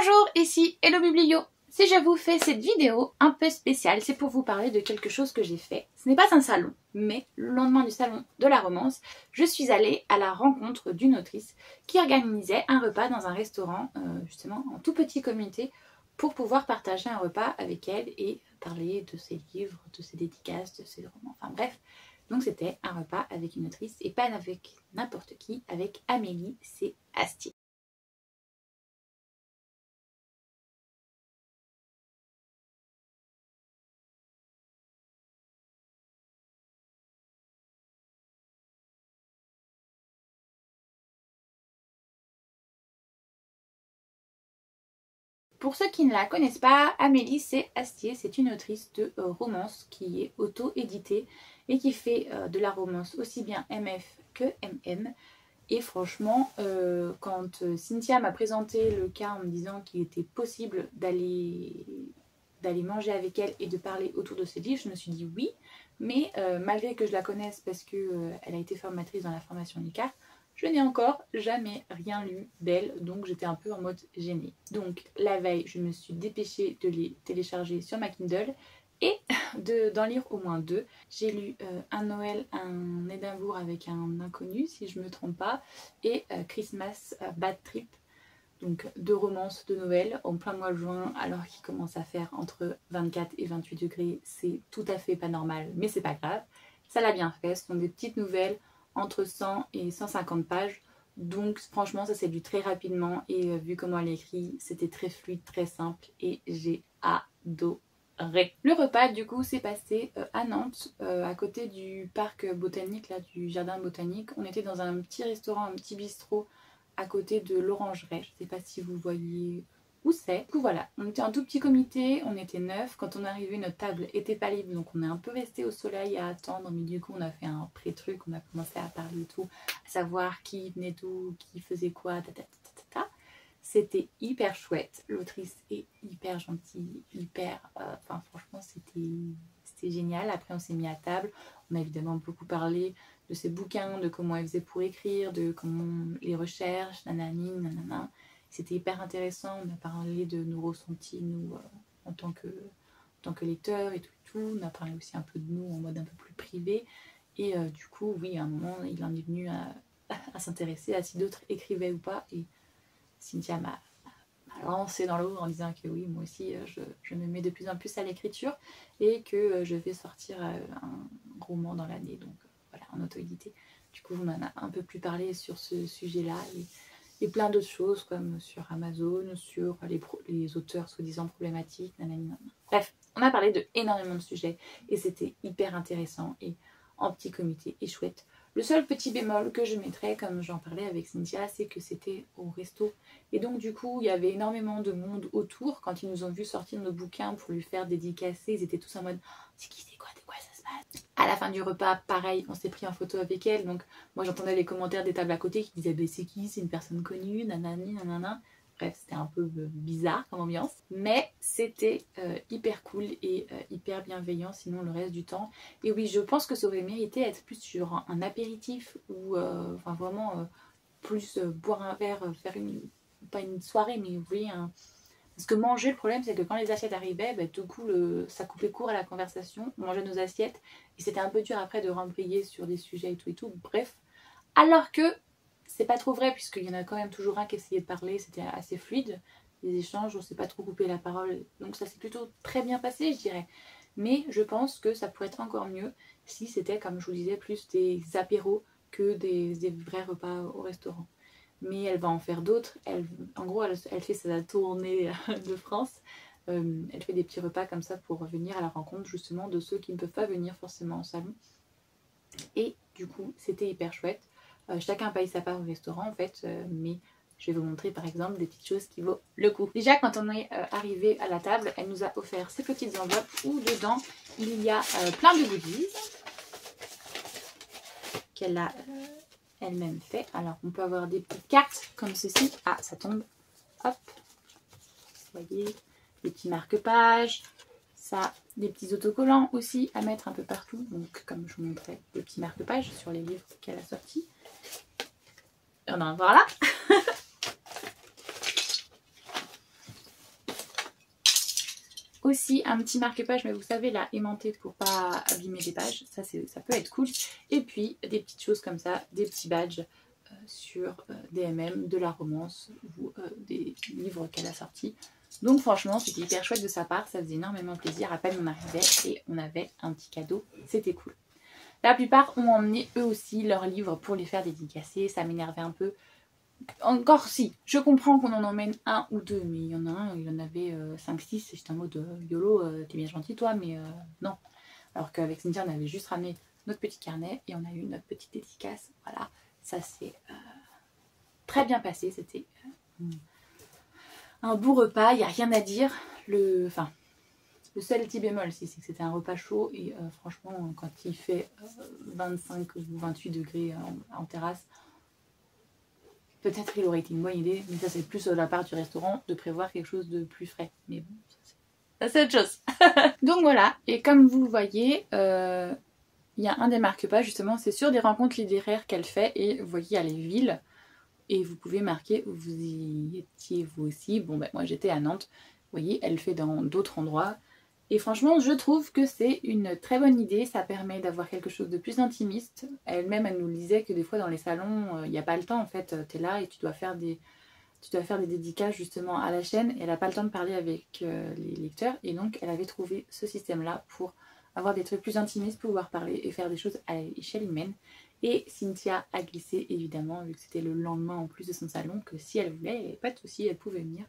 Bonjour, ici Hello Biblio. Si je vous fais cette vidéo un peu spéciale, c'est pour vous parler de quelque chose que j'ai fait. Ce n'est pas un salon, mais le lendemain du salon de la romance, je suis allée à la rencontre d'une autrice qui organisait un repas dans un restaurant, justement en tout petit comité, pour pouvoir partager un repas avec elle et parler de ses livres, de ses dédicaces, de ses romans, enfin bref. Donc c'était un repas avec une autrice et pas avec n'importe qui, avec Amélie C. Astier. Pour ceux qui ne la connaissent pas, Amélie C. Astier, c'est une autrice de romance qui est auto-éditée et qui fait de la romance aussi bien MF que MM. Et franchement, quand Cynthia m'a présenté le cas en me disant qu'il était possible d'aller manger avec elle et de parler autour de ses livres, je me suis dit oui, mais malgré que je la connaisse parce qu'elle a été formatrice dans la formation ICAR, je n'ai encore jamais rien lu d'elle, donc j'étais un peu en mode gênée. Donc la veille, je me suis dépêchée de les télécharger sur ma Kindle et d'en lire au moins 2. J'ai lu Un Noël, un Édimbourg avec un inconnu, si je ne me trompe pas, et Christmas Bad Trip. Donc 2 romances de Noël en plein mois de juin, alors qu'il commence à faire entre 24 et 28 degrés. C'est tout à fait pas normal, mais c'est pas grave. Ça l'a bien fait, ce sont des petites nouvelles entre 100 et 150 pages. Donc franchement, ça s'est lu très rapidement et vu comment elle écrit, c'était très fluide, très simple et j'ai adoré. Le repas du coup s'est passé à Nantes, à côté du parc botanique, là, du jardin botanique. On était dans un petit restaurant, un petit bistrot à côté de l'Orangerie. Je ne sais pas si vous voyez où c'est. Du coup voilà, on était un tout petit comité, on était 9. Quand on est arrivé, notre table était pas libre, donc on est un peu resté au soleil à attendre. Mais du coup, on a fait un pré-truc, on a commencé à parler et tout, à savoir qui venait d'où, qui faisait quoi, C'était hyper chouette. L'autrice est hyper gentille, hyper... Enfin franchement, c'était génial. Après, on s'est mis à table. On a évidemment beaucoup parlé de ses bouquins, de comment elle faisait pour écrire, de comment les recherches, nanani, nanana. C'était hyper intéressant. On a parlé de nos ressentis, nous, en tant que lecteurs et tout. On a parlé aussi un peu de nous en mode un peu plus privé. Et du coup, oui, à un moment, il en est venu à s'intéresser à si d'autres écrivaient ou pas. Et Cynthia m'a lancé dans l'eau en disant que oui, moi aussi, je me mets de plus en plus à l'écriture et que je vais sortir un roman dans l'année. Donc voilà, en auto-édité. Du coup, on en a un peu plus parlé sur ce sujet-là et plein d'autres choses comme sur Amazon, sur les auteurs soi-disant problématiques, nanani, nanana. Bref, on a parlé de énormément de sujets et c'était hyper intéressant et en petit comité et chouette. Le seul petit bémol que je mettrais, comme j'en parlais avec Cynthia, c'est que c'était au resto. Et donc du coup, il y avait énormément de monde autour. Quand ils nous ont vu sortir nos bouquins pour lui faire dédicacer, ils étaient tous en mode « c'est qui, c'est quoi, de quoi ça se passe ?» À la fin du repas, pareil, on s'est pris en photo avec elle. Donc moi j'entendais les commentaires des tables à côté qui disaient bah, « c'est qui, c'est une personne connue, nanani, nanana ». Bref, c'était un peu bizarre comme ambiance, mais c'était hyper cool et hyper bienveillant sinon le reste du temps. Et oui, je pense que ça aurait mérité être plus sur un apéritif ou enfin vraiment plus boire un verre, faire pas une soirée, mais vous voyez, parce que manger, le problème c'est que quand les assiettes arrivaient, bah, tout coup ça coupait court à la conversation, on mangeait nos assiettes et c'était un peu dur après de rembrayer sur des sujets et tout, bref. Alors que c'est pas trop vrai puisqu'il y en a quand même toujours un qui essayait de parler, c'était assez fluide, les échanges, on s'est pas trop coupé la parole, donc ça s'est plutôt très bien passé je dirais. Mais je pense que ça pourrait être encore mieux si c'était, comme je vous disais, plus des apéros que des vrais repas au restaurant. Mais elle va en faire d'autres, en gros elle fait sa tournée de France, elle fait des petits repas comme ça pour venir à la rencontre justement de ceux qui ne peuvent pas venir forcément au salon. Et du coup c'était hyper chouette. Chacun paye sa part au restaurant en fait, mais je vais vous montrer par exemple des petites choses qui vaut le coup. Déjà quand on est arrivé à la table, elle nous a offert ces petites enveloppes où dedans il y a plein de goodies qu'elle a elle-même fait. Alors on peut avoir des petites cartes comme ceci. Ah ça tombe. Hop. Vous voyez, des petits marque-pages. Ça, des petits autocollants aussi à mettre un peu partout. Donc comme je vous montrais, des petits marque-pages sur les livres qu'elle a sortis. On en a encore là. aussi un petit marque-page, mais vous savez là, aimanté pour pas abîmer les pages, ça peut être cool. Et puis des petites choses comme ça, des petits badges sur des MM, de la romance ou des livres qu'elle a sortis. Donc franchement c'était hyper chouette de sa part, ça faisait énormément plaisir. À peine on arrivait et on avait un petit cadeau, c'était cool. La plupart ont emmené eux aussi leurs livres pour les faire dédicacer, ça m'énervait un peu. Encore si, je comprends qu'on en emmène un ou deux, mais il y en a un, il en avait 5-6, et j'étais en mode YOLO, t'es bien gentil toi, mais non. Alors qu'avec Cynthia, on avait juste ramené notre petit carnet et on a eu notre petite dédicace. Voilà, ça s'est très bien passé, c'était un beau repas, il n'y a rien à dire. Le seul petit bémol, c'est que c'était un repas chaud et franchement, quand il fait 25 ou 28 degrés en terrasse, peut-être qu'il aurait été une bonne idée, mais ça c'est plus de la part du restaurant de prévoir quelque chose de plus frais. Mais bon, ça c'est autre chose. Donc voilà, et comme vous le voyez, il y a un des marque-pages justement, c'est sur des rencontres littéraires qu'elle fait, et vous voyez, il y a les villes, et vous pouvez marquer où vous y étiez vous aussi. Bon ben moi j'étais à Nantes, vous voyez, elle le fait dans d'autres endroits. Et franchement, je trouve que c'est une très bonne idée, ça permet d'avoir quelque chose de plus intimiste. Elle-même, elle nous disait que des fois dans les salons, il n'y a pas le temps en fait, tu es là et tu dois faire des dédicaces justement à la chaîne, et elle n'a pas le temps de parler avec les lecteurs, et donc elle avait trouvé ce système-là pour avoir des trucs plus intimistes, pouvoir parler et faire des choses à l'échelle humaine. Et Cynthia a glissé évidemment, vu que c'était le lendemain en plus de son salon, que si elle voulait, pas de souci, elle pouvait venir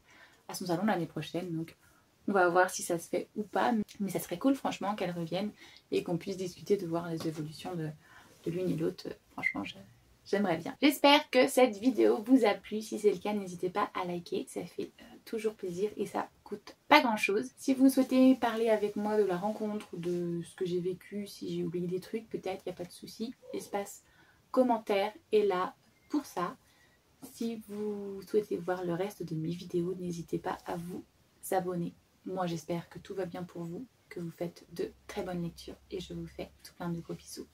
à son salon l'année prochaine. Donc on va voir si ça se fait ou pas, mais ça serait cool franchement qu'elle revienne et qu'on puisse discuter, de voir les évolutions de l'une et l'autre. Franchement, j'aimerais bien. J'espère que cette vidéo vous a plu. Si c'est le cas, n'hésitez pas à liker, ça fait toujours plaisir et ça coûte pas grand chose. Si vous souhaitez parler avec moi de la rencontre, de ce que j'ai vécu, si j'ai oublié des trucs, peut-être, il n'y a pas de souci. L'espace commentaire est là pour ça. Si vous souhaitez voir le reste de mes vidéos, n'hésitez pas à vous abonner. Moi j'espère que tout va bien pour vous, que vous faites de très bonnes lectures et je vous fais tout plein de gros bisous.